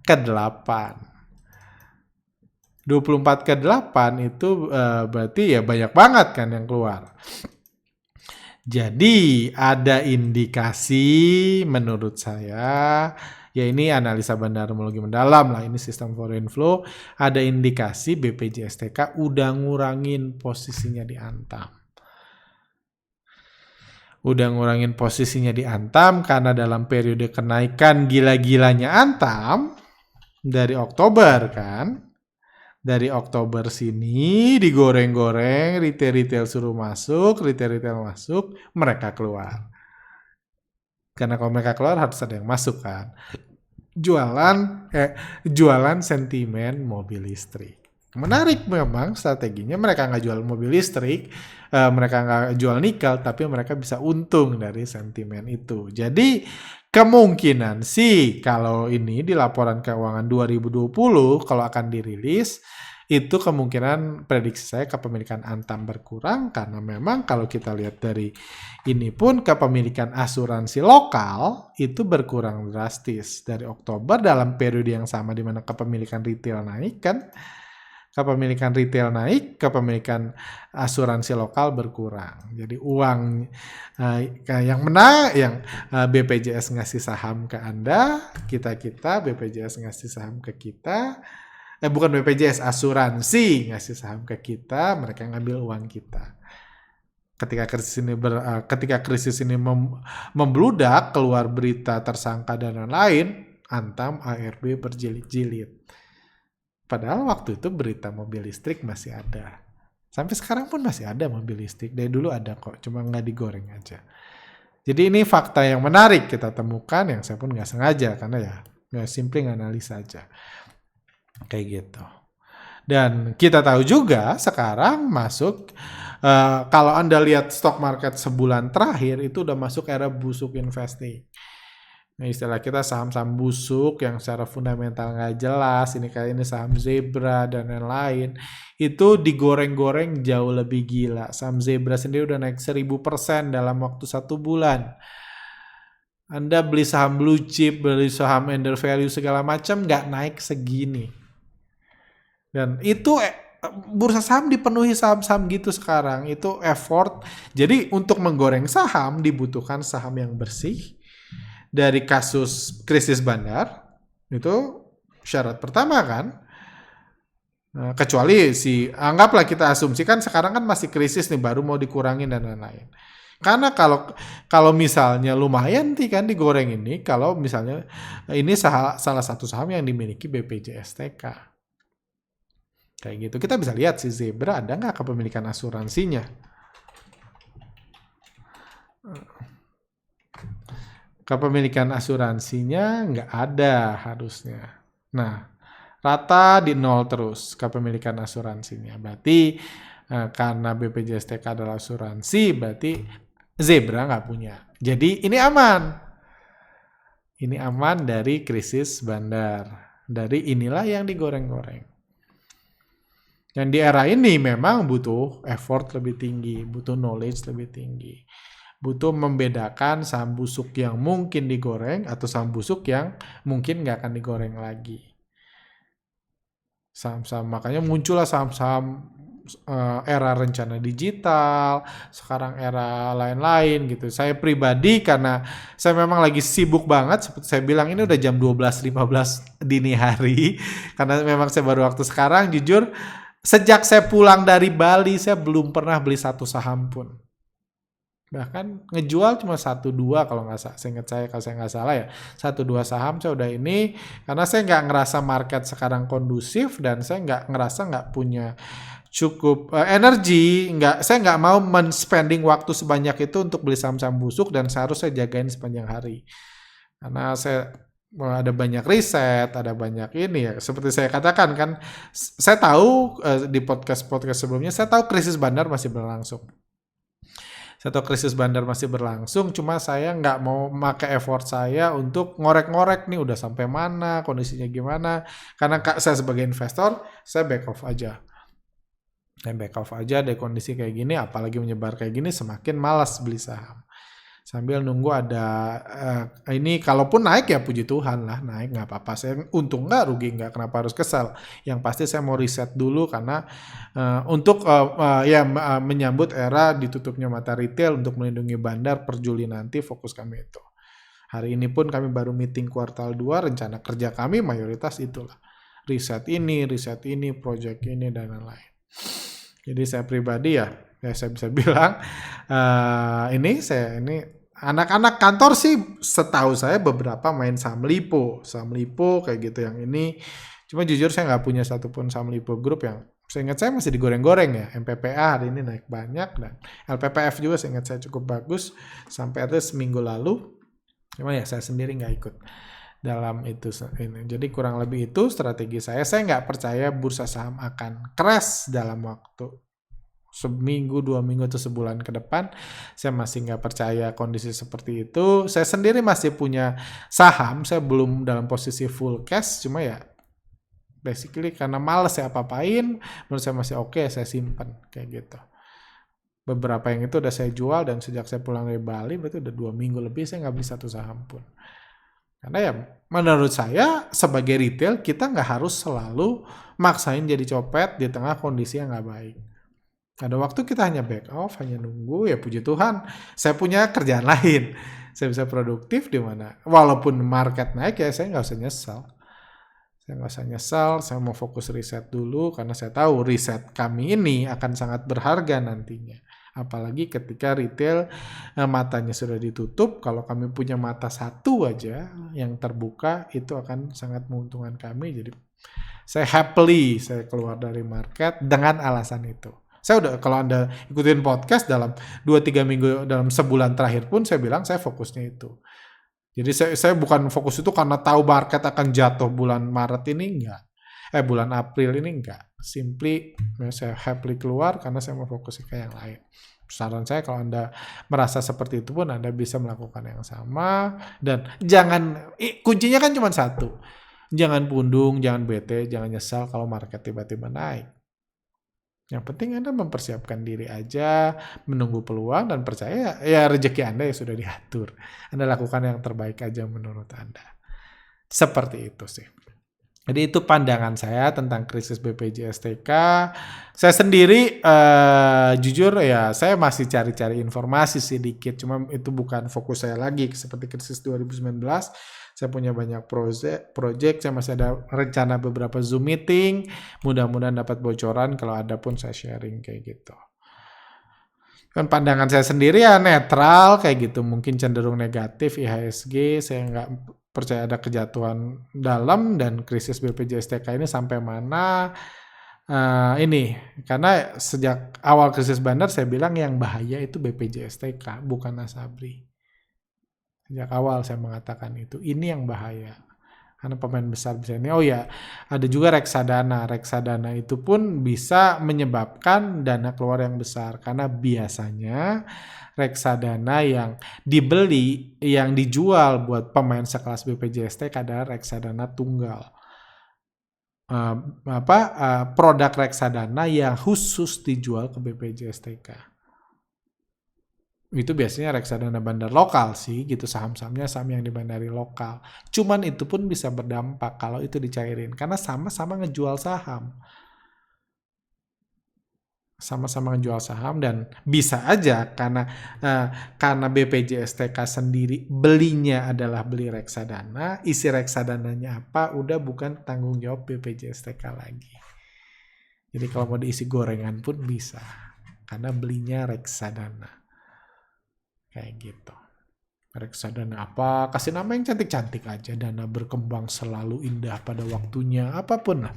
S1: ke 8. 24 ke 8 itu berarti ya banyak banget kan yang keluar. Jadi ada indikasi menurut saya, ya ini analisa bandarmologi mendalam lah, ini sistem foreign flow, ada indikasi BPJS-TK udah ngurangin posisinya di Antam. Udah ngurangin posisinya di Antam karena dalam periode kenaikan gila-gilanya Antam dari Oktober kan. Dari Oktober sini digoreng-goreng, retail-retail suruh masuk, retail-retail masuk, mereka keluar. Karena kalau mereka keluar harus ada yang masuk kan. Jualan sentimen mobil listrik. Menarik memang strateginya, mereka nggak jual mobil listrik, mereka nggak jual nikel, tapi mereka bisa untung dari sentimen itu. Jadi kemungkinan sih kalau ini di laporan keuangan 2020 kalau akan dirilis, itu kemungkinan prediksi saya kepemilikan Antam berkurang karena memang kalau kita lihat dari ini pun kepemilikan asuransi lokal itu berkurang drastis dari Oktober dalam periode yang sama di mana kepemilikan retail naik kan. Kepemilikan retail naik, kepemilikan asuransi lokal berkurang. Jadi uang yang BPJS ngasih saham ke Anda, kita BPJS ngasih saham ke kita, bukan BPJS, asuransi ngasih saham ke kita, mereka ngambil uang kita. Ketika krisis ini membludak, keluar berita tersangka dan lain-lain, Antam ARB berjilid-jilid. Padahal waktu itu berita mobil listrik masih ada. Sampai sekarang pun masih ada mobil listrik. Dari dulu ada kok, cuma nggak digoreng aja. Jadi ini fakta yang menarik kita temukan, yang saya pun nggak sengaja, karena ya nggak simply analisa aja. Kayak gitu. Dan kita tahu juga sekarang masuk, kalau Anda lihat stock market sebulan terakhir, itu udah masuk era busuk investing. Nah, istilah kita saham-saham busuk yang secara fundamental nggak jelas, ini kayak ini saham Zebra dan lain-lain, itu digoreng-goreng jauh lebih gila. Saham Zebra sendiri udah naik 1000% dalam waktu 1 bulan. Anda beli saham blue chip, beli saham under value segala macam, nggak naik segini. Dan itu bursa saham dipenuhi saham-saham gitu sekarang, itu effort. Jadi untuk menggoreng saham dibutuhkan saham yang bersih. Dari kasus krisis bandar, itu syarat pertama kan. Kecuali anggaplah kita asumsikan sekarang kan masih krisis nih, baru mau dikurangin dan lain-lain. Karena kalau misalnya lumayan nih kan digoreng ini, kalau misalnya ini salah satu saham yang dimiliki BPJS-TK. Kayak gitu. Kita bisa lihat si Zebra ada nggak kepemilikan asuransinya. Kepemilikan asuransinya nggak ada harusnya. Nah, rata di 0 terus kepemilikan asuransinya. Berarti karena BPJS TK adalah asuransi, berarti Zebra nggak punya. Jadi ini aman. Ini aman dari krisis bandar. Dari inilah yang digoreng-goreng. Dan di era ini memang butuh effort lebih tinggi, butuh knowledge lebih tinggi. Butuh membedakan saham busuk yang mungkin digoreng atau saham busuk yang mungkin nggak akan digoreng lagi. Saham-saham, makanya muncullah saham-saham era rencana digital, sekarang era lain-lain gitu. Saya pribadi karena saya memang lagi sibuk banget, seperti saya bilang ini udah jam 12.15 dini hari, karena memang saya baru waktu sekarang, jujur, sejak saya pulang dari Bali, saya belum pernah beli satu saham pun. Bahkan ngejual cuma 1-2 kalau nggak salah, kalau saya nggak salah ya, 1-2 saham saya udah ini, karena saya nggak ngerasa market sekarang kondusif dan saya nggak punya cukup energi, saya nggak mau men-spending waktu sebanyak itu untuk beli saham-saham busuk dan seharusnya saya jagain sepanjang hari. Karena ada banyak riset, ada banyak ini ya. Seperti saya katakan kan, saya tahu di podcast sebelumnya, saya tahu krisis bandar masih berlangsung. Cuma saya nggak mau pakai effort saya untuk ngorek-ngorek nih udah sampai mana, kondisinya gimana. Karena saya sebagai investor, saya back off aja. Dari kondisi kayak gini, apalagi menyebar kayak gini, semakin malas beli saham. Sambil nunggu ada ini, kalaupun naik ya puji Tuhan lah, naik nggak apa-apa. Saya untung nggak, rugi nggak, kenapa harus kesal. Yang pasti saya mau riset dulu karena untuk menyambut era ditutupnya mata retail untuk melindungi bandar per Juli nanti, fokus kami itu. Hari ini pun kami baru meeting kuartal 2, rencana kerja kami mayoritas itulah. Riset ini, project ini, dan lain-lain. Jadi saya pribadi ya saya bisa bilang ini anak-anak kantor sih setahu saya beberapa main saham lipo kayak gitu yang ini. Cuma jujur saya nggak punya satupun saham lipo group yang saya ingat saya masih digoreng-goreng ya. MPPA hari ini naik banyak dan LPPF juga saya ingat saya cukup bagus sampai ada seminggu lalu. Cuma ya saya sendiri nggak ikut dalam itu ini. Jadi kurang lebih itu strategi saya. Saya nggak percaya bursa saham akan crash dalam waktu seminggu, 2 minggu, atau sebulan ke depan. Saya masih nggak percaya kondisi seperti itu. Saya sendiri masih punya saham, saya belum dalam posisi full cash, cuma ya basically karena males saya apa-apain, menurut saya masih oke, saya simpan kayak gitu. Beberapa yang itu udah saya jual dan sejak saya pulang dari Bali, berarti udah 2 minggu lebih saya nggak beli satu saham pun. Karena ya menurut saya sebagai retail kita nggak harus selalu maksain jadi copet di tengah kondisi yang nggak baik. Ada waktu kita hanya back off, hanya nunggu, ya puji Tuhan. Saya punya kerjaan lain. Saya bisa produktif di mana. Walaupun market naik ya saya nggak usah nyesal. Saya mau fokus riset dulu karena saya tahu riset kami ini akan sangat berharga nantinya. Apalagi ketika retail matanya sudah ditutup, kalau kami punya mata satu aja yang terbuka, itu akan sangat menguntungkan kami. Jadi saya keluar dari market dengan alasan itu. Saya udah, kalau Anda ikutin podcast dalam 2-3 minggu, dalam sebulan terakhir pun saya bilang saya fokusnya itu. Jadi saya bukan fokus itu karena tahu market akan jatuh bulan Maret ini, enggak. Bulan April ini enggak. Simply saya happily keluar karena saya mau fokus ke yang lain. Saran saya kalau Anda merasa seperti itu pun Anda bisa melakukan yang sama. Dan kuncinya kan cuma satu. Jangan pundung, jangan bete, jangan nyesal kalau market tiba-tiba naik. Yang penting Anda mempersiapkan diri aja, menunggu peluang dan percaya ya rezeki Anda ya sudah diatur. Anda lakukan yang terbaik aja menurut Anda. Seperti itu sih. Jadi itu pandangan saya tentang krisis BPJS/TK. Saya sendiri jujur ya saya masih cari-cari informasi sedikit. Cuma itu bukan fokus saya lagi seperti krisis 2019. Saya punya banyak project, saya masih ada rencana beberapa Zoom meeting. Mudah-mudahan dapat bocoran, kalau ada pun saya sharing kayak gitu. Kan pandangan saya sendiri ya netral kayak gitu, mungkin cenderung negatif IHSG, saya nggak percaya ada kejatuhan dalam dan krisis BPJS/TK ini sampai mana ini. Karena sejak awal krisis bandar saya bilang yang bahaya itu BPJS/TK, bukan Asabri. Sejak awal saya mengatakan itu, ini yang bahaya. Karena pemain besar bisa ini. Oh ya, ada juga reksadana. Reksadana itu pun bisa menyebabkan dana keluar yang besar. Karena biasanya reksadana yang dibeli, yang dijual buat pemain sekelas BPJSTK adalah reksadana tunggal. Produk reksadana yang khusus dijual ke BPJSTK. Itu biasanya reksadana bandar lokal sih gitu, saham-sahamnya saham yang dibandari lokal. Cuman itu pun bisa berdampak kalau itu dicairin karena sama-sama ngejual saham. Sama-sama ngejual saham dan bisa aja karena BPJSTK sendiri belinya adalah beli reksadana, isi reksadananya apa udah bukan tanggung jawab BPJSTK lagi. Jadi kalau mau diisi gorengan pun bisa karena belinya reksadana. Kayak gitu. Reksadana apa? Kasih nama yang cantik-cantik aja. Dana berkembang selalu indah pada waktunya. Apapun lah.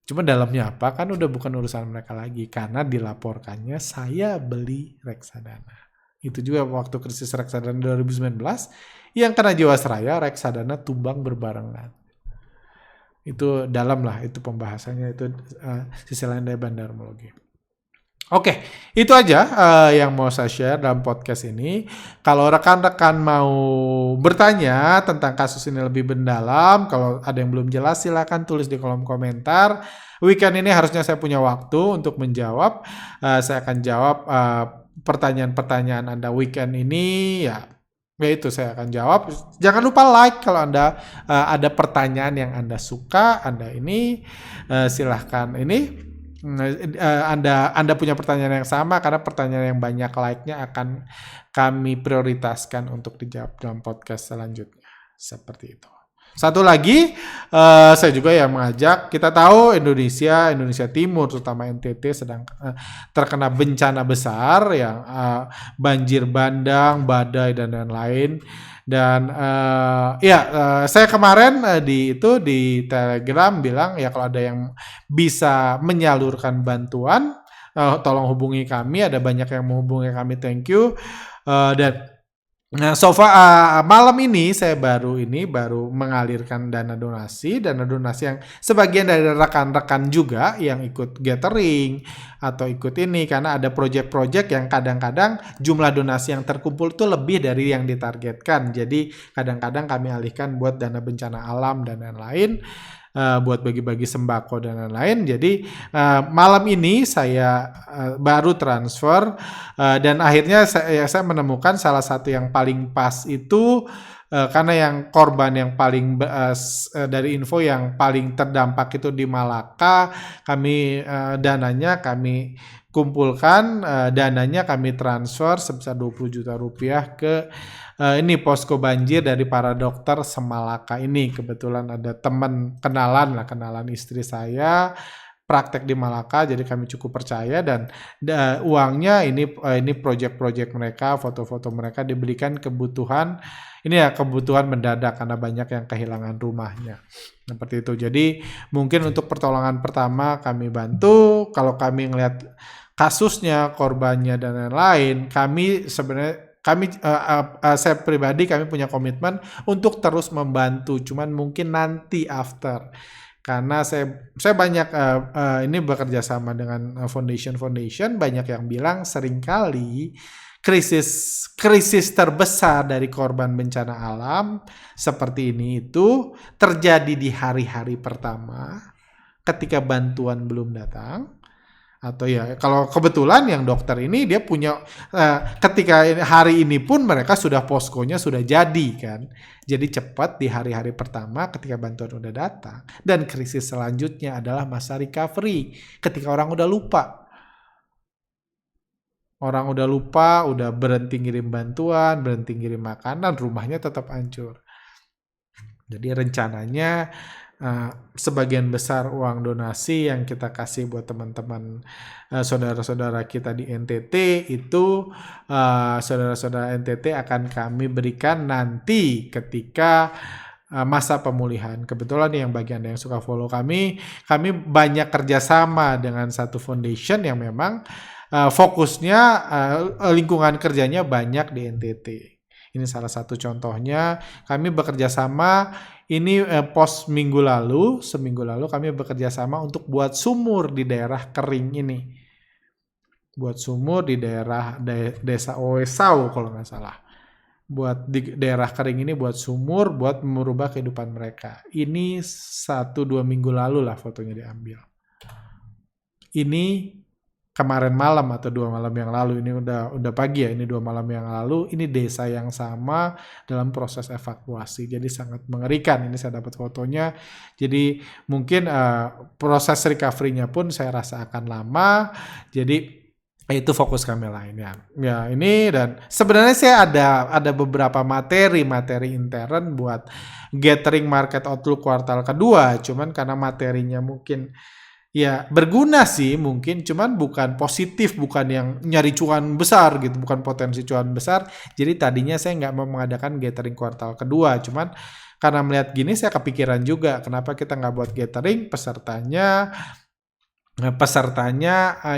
S1: Cuma dalamnya apa? Kan udah bukan urusan mereka lagi. Karena dilaporkannya saya beli reksadana. Itu juga waktu krisis reksadana 2019. Yang kena Jiwasraya, reksadana tumbang berbarengan. Itu dalam lah. Itu pembahasannya. Itu sisi lain dari bandarmologi. Oke, itu aja yang mau saya share dalam podcast ini. Kalau rekan-rekan mau bertanya tentang kasus ini lebih mendalam, kalau ada yang belum jelas silakan tulis di kolom komentar. Weekend ini harusnya saya punya waktu untuk menjawab. Saya akan jawab pertanyaan-pertanyaan Anda weekend ini ya. Itu saya akan jawab. Jangan lupa like kalau Anda ada pertanyaan yang Anda suka. Anda ini silahkan ini. Anda punya pertanyaan yang sama karena pertanyaan yang banyak like-nya akan kami prioritaskan untuk dijawab dalam podcast selanjutnya. Seperti itu. Satu lagi, saya juga ya mengajak, kita tahu Indonesia Timur, terutama NTT sedang terkena bencana besar yang banjir bandang, badai dan lain-lain. Dan saya kemarin di Telegram bilang ya kalau ada yang bisa menyalurkan bantuan, tolong hubungi kami. Ada banyak yang menghubungi kami, thank you. Nah, malam ini saya baru mengalirkan dana donasi yang sebagian dari rekan-rekan juga yang ikut gathering atau ikut ini karena ada project-project yang kadang-kadang jumlah donasi yang terkumpul itu lebih dari yang ditargetkan. Jadi kadang-kadang kami alihkan buat dana bencana alam dan lain-lain. Buat bagi-bagi sembako dan lain-lain. Jadi malam ini saya baru transfer dan akhirnya saya menemukan salah satu yang paling pas itu karena yang korban yang paling dari info yang paling terdampak itu di Malaka. Kami dananya kami kumpulkan, dananya kami transfer sebesar 20 juta rupiah ke ini posko banjir dari para dokter Semalaka ini. Kebetulan ada teman kenalan istri saya praktek di Malaka, jadi kami cukup percaya dan uangnya ini project-project mereka, foto-foto mereka diberikan kebutuhan mendadak karena banyak yang kehilangan rumahnya. Seperti itu. Jadi mungkin untuk pertolongan pertama kami bantu, kalau kami ngelihat kasusnya, korbannya dan lain-lain, saya pribadi kami punya komitmen untuk terus membantu, cuman mungkin nanti after karena saya banyak ini bekerja sama dengan foundation banyak yang bilang seringkali krisis terbesar dari korban bencana alam seperti ini itu terjadi di hari-hari pertama ketika bantuan belum datang. Atau ya kalau kebetulan yang dokter ini dia punya ketika hari ini pun mereka sudah poskonya sudah jadi kan, jadi cepat di hari-hari pertama ketika bantuan udah datang. Dan krisis selanjutnya adalah masa recovery ketika orang udah lupa, udah berhenti ngirim bantuan, berhenti ngirim makanan, rumahnya tetap hancur. Jadi rencananya sebagian besar uang donasi yang kita kasih buat teman-teman saudara-saudara kita di NTT itu saudara-saudara NTT akan kami berikan nanti ketika masa pemulihan. Kebetulan yang bagi Anda yang suka follow kami banyak kerjasama dengan satu foundation yang memang fokusnya lingkungan kerjanya banyak di NTT. Ini salah satu contohnya. Kami bekerja sama, ini pos seminggu lalu kami bekerja sama untuk buat sumur di daerah kering ini. Buat sumur di daerah desa Owesau kalau nggak salah. Buat di daerah kering ini buat sumur, buat merubah kehidupan mereka. Ini 1-2 minggu lalu lah fotonya diambil. Ini kemarin malam atau 2 malam yang lalu, ini udah pagi ya, ini 2 malam yang lalu, ini desa yang sama dalam proses evakuasi, jadi sangat mengerikan. Ini saya dapat fotonya, jadi mungkin proses recovery-nya pun saya rasa akan lama, jadi itu fokus kami lainnya. Ya ini, dan sebenarnya saya ada beberapa materi intern buat gathering market outlook kuartal kedua, cuman karena materinya mungkin ya berguna sih mungkin, cuman bukan positif, bukan yang nyari cuan besar gitu, bukan potensi cuan besar. Jadi tadinya saya nggak mau mengadakan gathering kuartal kedua, cuman karena melihat gini saya kepikiran juga kenapa kita nggak buat gathering, pesertanya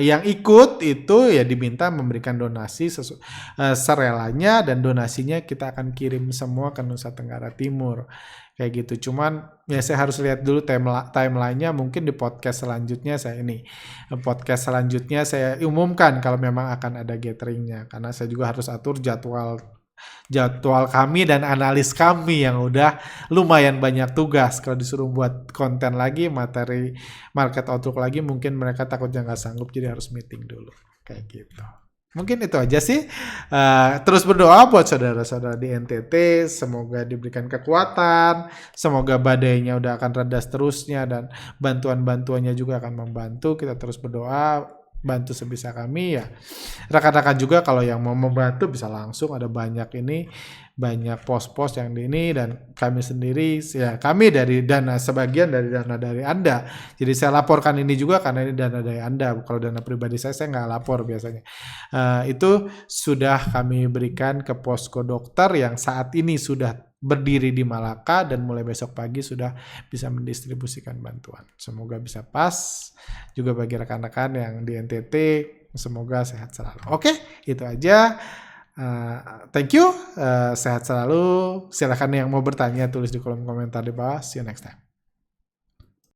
S1: yang ikut itu ya diminta memberikan donasi serelanya, dan donasinya kita akan kirim semua ke Nusa Tenggara Timur kayak gitu. Cuman ya saya harus lihat dulu timelinenya, mungkin di podcast selanjutnya saya umumkan kalau memang akan ada gatheringnya, karena saya juga harus atur jadwal kami dan analis kami yang udah lumayan banyak tugas. Kalau disuruh buat konten lagi, materi market outlook lagi, mungkin mereka takutnya nggak sanggup, jadi harus meeting dulu kayak gitu. Mungkin itu aja sih. Terus berdoa buat saudara-saudara di NTT, semoga diberikan kekuatan, semoga badainya udah akan reda seterusnya, dan bantuan-bantuannya juga akan membantu. Kita terus berdoa, bantu sebisa kami ya. Rekan-rekan juga kalau yang mau membantu bisa langsung, ada banyak pos-pos yang di ini, dan kami sendiri ya, kami dari sebagian dari dana dari Anda. Jadi saya laporkan ini juga karena ini dana dari Anda. Kalau dana pribadi saya nggak lapor biasanya. Itu sudah kami berikan ke posko dokter yang saat ini sudah berdiri di Malaka, dan mulai besok pagi sudah bisa mendistribusikan bantuan. Semoga bisa pas juga bagi rekan-rekan yang di NTT, semoga sehat selalu. Oke, itu aja. Thank you, sehat selalu. Silakan yang mau bertanya tulis di kolom komentar di bawah. See you next time.